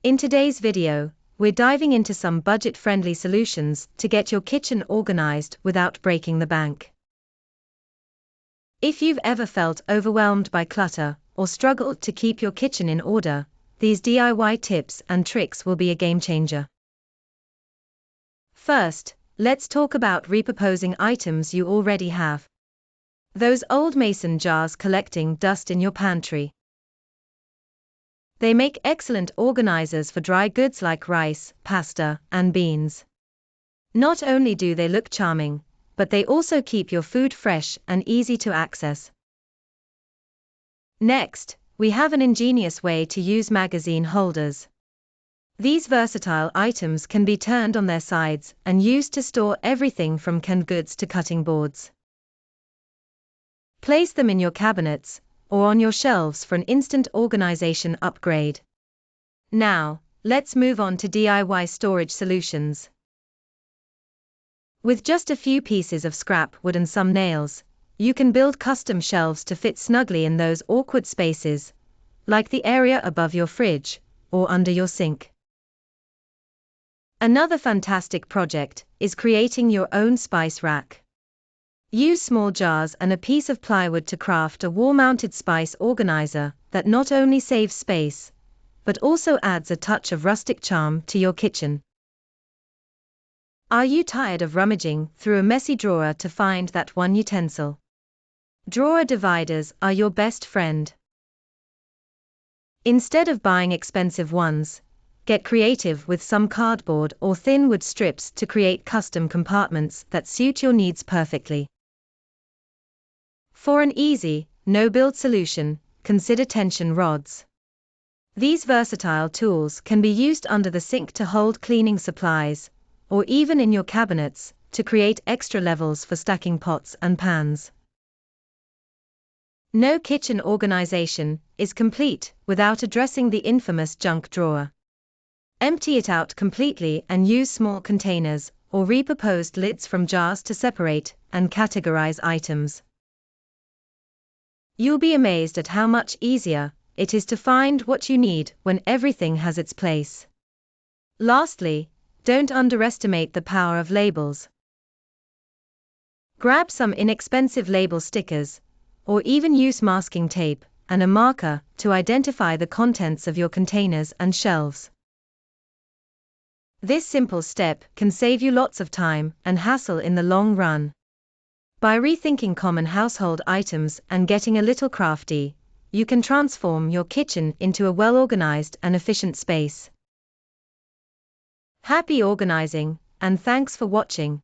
In today's video, we're diving into some budget-friendly solutions to get your kitchen organized without breaking the bank. If you've ever felt overwhelmed by clutter or struggled to keep your kitchen in order, these DIY tips and tricks will be a game changer. First, let's talk about repurposing items you already have. Those old mason jars collecting dust in your pantry. They make excellent organizers for dry goods like rice, pasta, and beans. Not only do they look charming, but they also keep your food fresh and easy to access. Next, we have an ingenious way to use magazine holders. These versatile items can be turned on their sides and used to store everything from canned goods to cutting boards. Place them in your cabinets or on your shelves for an instant organization upgrade. Now, let's move on to DIY storage solutions. With just a few pieces of scrap wood and some nails, you can build custom shelves to fit snugly in those awkward spaces, like the area above your fridge or under your sink. Another fantastic project is creating your own spice rack. Use small jars and a piece of plywood to craft a wall-mounted spice organizer that not only saves space, but also adds a touch of rustic charm to your kitchen. Are you tired of rummaging through a messy drawer to find that one utensil? Drawer dividers are your best friend. Instead of buying expensive ones, get creative with some cardboard or thin wood strips to create custom compartments that suit your needs perfectly. For an easy, no-build solution, consider tension rods. These versatile tools can be used under the sink to hold cleaning supplies, or even in your cabinets, to create extra levels for stacking pots and pans. No kitchen organization is complete without addressing the infamous junk drawer. Empty it out completely and use small containers or repurposed lids from jars to separate and categorize items. You'll be amazed at how much easier it is to find what you need when everything has its place. Lastly, don't underestimate the power of labels. Grab some inexpensive label stickers, or even use masking tape and a marker to identify the contents of your containers and shelves. This simple step can save you lots of time and hassle in the long run. By rethinking common household items and getting a little crafty, you can transform your kitchen into a well-organized and efficient space. Happy organizing, and thanks for watching.